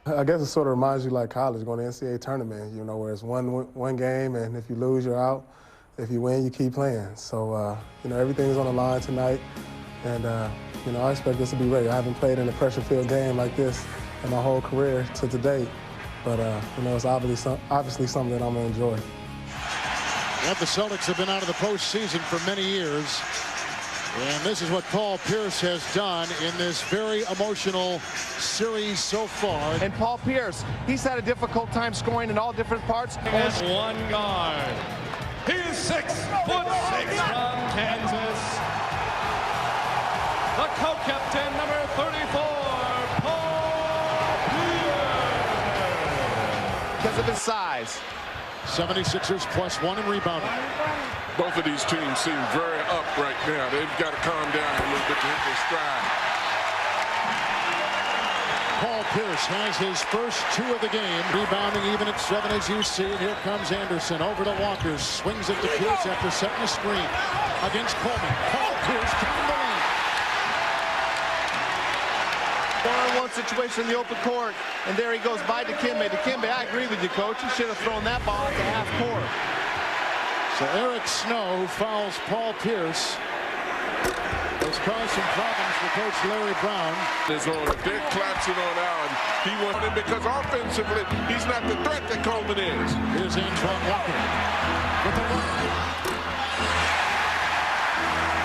I guess it sort of reminds you like college, going to NCAA tournament, where it's one game, and if you lose, you're out. If you win, you keep playing. So, everything's on the line tonight, and, I expect this to be ready. I haven't played in a pressure-filled game like this in my whole career to today, but, it's obviously something that I'm going to enjoy. Yep, the Celtics have been out of the postseason for many years. And this is what Paul Pierce has done in this very emotional series so far. And Paul Pierce, he's had a difficult time scoring in all different parts. And one guard. He is 6'6" from Kansas. The co-captain, number 34, Paul Pierce. Because of his size. 76ers +1 in rebounding. Both of these teams seem very up right now. They've got to calm down a little bit to hit their stride. Paul Pierce has his first 2 of the game. Rebounding even at 7 as you see. And here comes Anderson over to Walker. Swings it to Pierce after setting a screen against Coleman. Paul Pierce taking the lead. One-on-one situation in the open court. And there he goes by Dikembe. Dikembe, I agree with you, Coach. He should have thrown that ball at the half court. So Eric Snow fouls Paul Pierce. It's caused some problems for Coach Larry Brown. If they're collapsing on Allen, he won it because offensively, he's not the threat that Coleman is. Here's Antoine Walker with the run.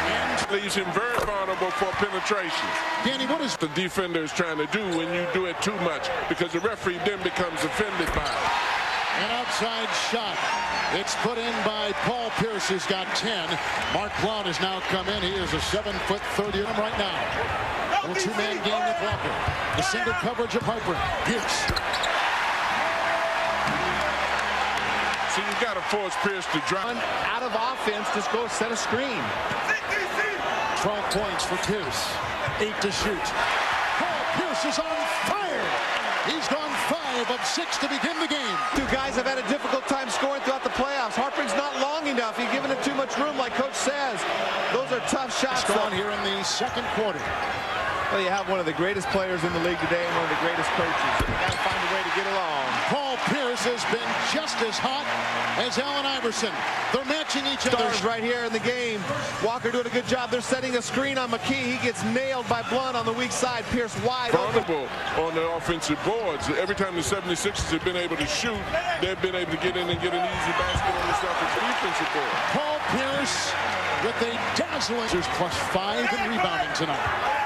And Leaves him very vulnerable for penetration. Danny, what is the defender is trying to do when you do it too much? Because the referee then becomes offended by it. An outside shot. It's put in by Paul Pierce, who's got 10. Mark Blount has now come in. He is a 7'30" right now. A little 2-man game with Walker. The single coverage of Piper. Pierce. So you got to force Pierce to drive. Out of offense, just go set a screen. 12 points for Pierce. 8 to shoot. Paul Pierce is on fire. He's gone 5 of 6 to begin the game. 2 guys have had a difficult time scoring throughout the playoffs. Harpering's not long enough. He's giving it too much room, like Coach says. Those are tough shots. Gone here in the second quarter. Well, you have one of the greatest players in the league today and one of the greatest coaches. You got to find a way to get along. Paul Pierce has been just as hot as Allen Iverson. They're matching each other. Stars right here in the game. Walker doing a good job. They're setting a screen on McKee. He gets nailed by Blount on the weak side. Pierce wide vulnerable on the offensive boards. Every time the 76ers have been able to shoot, they've been able to get in and get an easy basket on the Celtics defensive board. Paul Pierce with a dazzling +5 in rebounding tonight.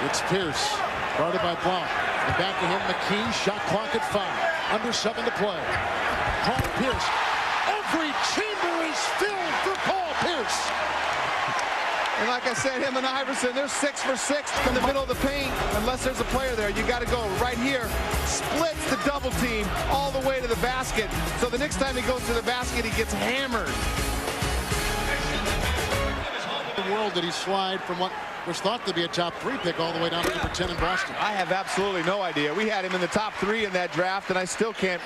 It's Pierce, guarded by Blount. And back to him, McKee, shot clock at 5. Under 7 to play. Paul Pierce. Every chamber is filled for Paul Pierce. And like I said, him and Iverson, they're 6 for 6 in the middle of the paint. Unless there's a player there, you got to go right here. Splits the double team all the way to the basket. So the next time he goes to the basket, he gets hammered. The world that he slide from what was thought to be a top 3 pick all the way down to number 10 in Boston. I have absolutely no idea. We had him in the top 3 in that draft, and I still can't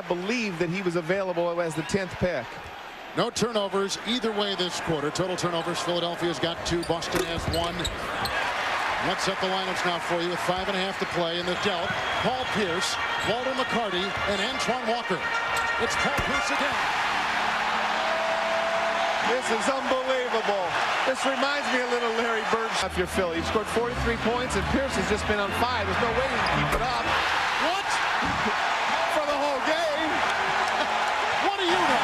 believe that he was available as the 10th pick. No turnovers either way this quarter. Total turnovers, Philadelphia's got 2, Boston has 1. Let's set the lineups now for you with 5.5 to play in the delt. Paul Pierce, Walter McCarty, and Antoine Walker. It's Paul Pierce again. This is unbelievable. This reminds me a little Larry Bird. If you're Philly, you've scored 43 points, and Pierce has just been on 5. There's no way he can keep it up. What? For the whole game. What do you know?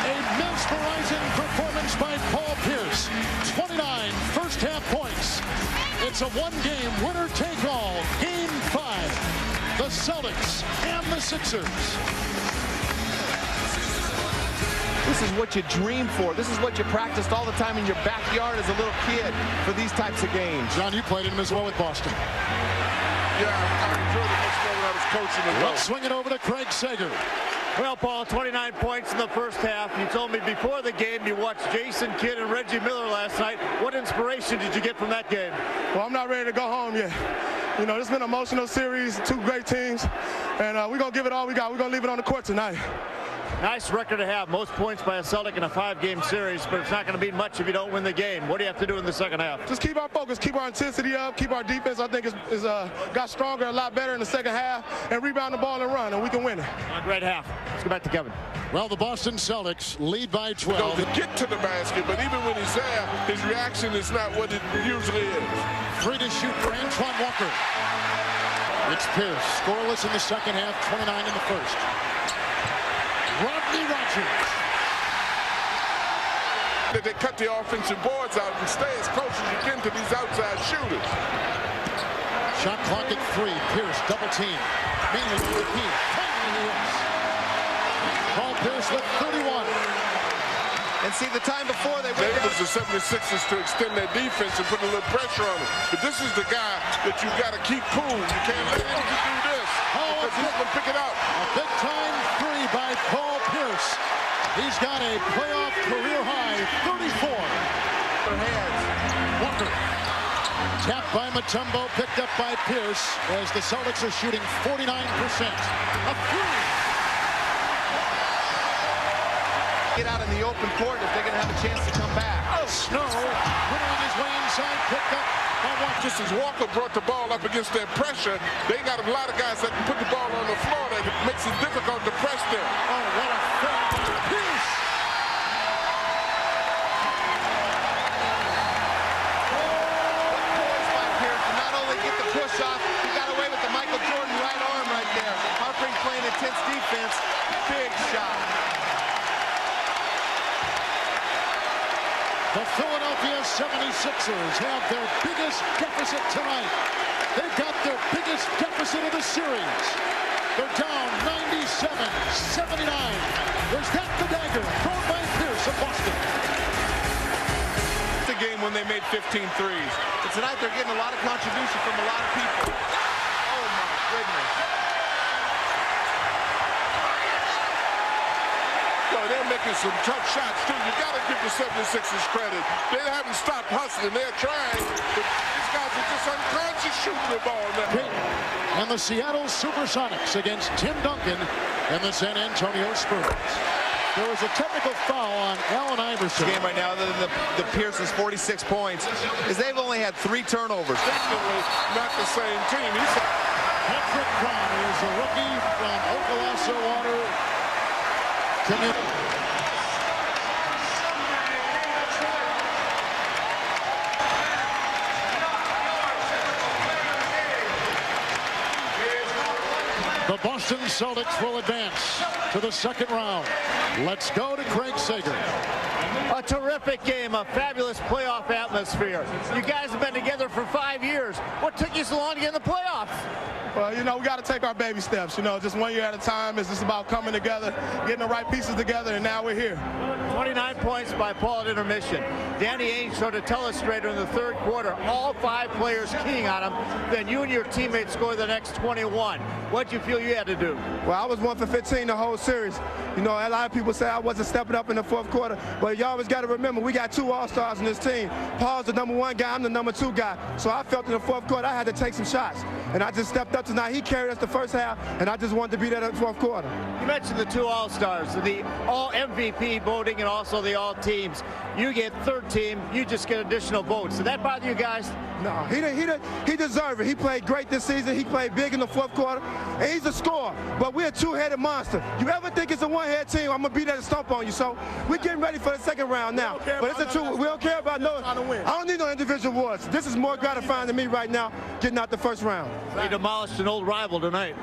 A mesmerizing performance by Paul Pierce. 29 first-half points. It's a one-game winner-take-all. Game 5. The Celtics and the Sixers. This is what you dream for. This is what you practiced all the time in your backyard as a little kid for these types of games. John, you played him as well with Boston. Yeah, I enjoyed it much more when I was coaching as well. Let's swing it over to Craig Sager. Well, Paul, 29 points in the first half. You told me before the game you watched Jason Kidd and Reggie Miller last night. What inspiration did you get from that game? Well, I'm not ready to go home yet. You know, it's been an emotional series, 2 great teams, and we're going to give it all we got. We're going to leave it on the court tonight. Nice record to have. Most points by a Celtic in a 5-game series, but it's not going to be much if you don't win the game. What do you have to do in the second half? Just keep our focus, keep our intensity up, keep our defense. I think is got stronger, a lot better in the second half, and rebound the ball and run, and we can win it. A great half. Let's go back to Kevin. Well, the Boston Celtics lead by 12. To get to the basket, but even when he's there, his reaction is not what it usually is. 3 to shoot for Antoine Walker. It's Pierce, scoreless in the second half, 29 in the first. Rodney Rogers. They cut the offensive boards out and stay as close as you can to these outside shooters. Shot clock at 3. Pierce double team. Mainly to the key. Paul Pierce with 31. And see, the time before they went It was the 76ers to extend their defense and put a little pressure on him. But this is the guy that you got to keep cool. You can't let him do this because he's going to pick it up. A big-time 3 by Paul Pierce. He's got a playoff career high 34. their hands. Walker. Tapped by Mutombo, picked up by Pierce as the Celtics are shooting 49%. A three. Get out in the open court if they're going to have a chance to come back. Oh, Snow winnowing his way inside, picked up by Walker. Just as Walker brought the ball up against their pressure, they got a lot of guys that can put the ball on the floor that makes it difficult to press them. Oh, what a foul. Pierce. Not only get the push off, he got away with the Michael Jordan right arm right there. Harper playing intense defense. Big shot. The Philadelphia 76ers have their biggest deficit tonight. They've got their biggest deficit of the series. They're down 97-79. There's that the dagger thrown by Pierce of Boston. It's a game when they made 15 threes. But tonight they're getting a lot of contribution from a lot of people. Oh my goodness. They're making some tough shots, too. You got to give the 76ers credit. They haven't stopped hustling. They're trying. But these guys are just unconscious shooting the ball now. And the Seattle Supersonics against Tim Duncan and the San Antonio Spurs. There was a technical foul on Allen Iverson. Game right now, other than the Pearson's 46 points, is they've only had 3 turnovers. Definitely not the same team. Patrick Brown is a rookie from Okalasa Water. The Boston Celtics will advance to the second round. Let's go to Craig Sager. A terrific game, a fabulous playoff atmosphere. You guys have been together for 5 years. What took you so long to get in the playoffs? Well, you know, we got to take our baby steps. You know, just 1 year at a time. It's just about coming together, getting the right pieces together, and now we're here. 29 points by Paul at intermission. Danny Ainge showed a telestrator in the third quarter. All 5 players keying on him. Then you and your teammates score the next 21. What'd you feel you had to do? Well, I was 1 for 15 the whole series. You know, a lot of people say I wasn't stepping up in the fourth quarter, but you always got to remember we got 2 All-Stars in this team. Paul's the number 1 guy, I'm the number 2 guy. So I felt in the fourth quarter I had to take some shots, and I just stepped up tonight. He carried us the first half, and I just wanted to be there in the fourth quarter. You mentioned the 2 All-Stars, the All-MVP voting and also the All-Teams. You get third team, you just get additional votes. Did that bother you guys? No, he deserved it. He played great this season. He played big in the fourth quarter, and he's a scorer. But we're a 2-headed monster. You ever think it's a 1-head team, I'm going to be there to stomp on you. So we're getting ready for the second round now. But it's a 2. We don't care about no. I don't need no individual awards. This is more gratifying to me right now, getting out the first round. They demolished an old rival tonight.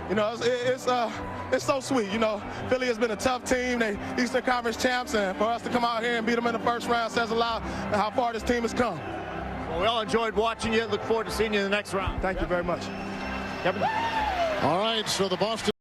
You know, it's so sweet. You know, Philly has been a tough team. They Eastern Conference champs, and for us to come out here and beat them in the first round says a lot of how far this team has come. Well, we all enjoyed watching you. Look forward to seeing you in the next round. Thank you very much. Kevin? All right, so the Boston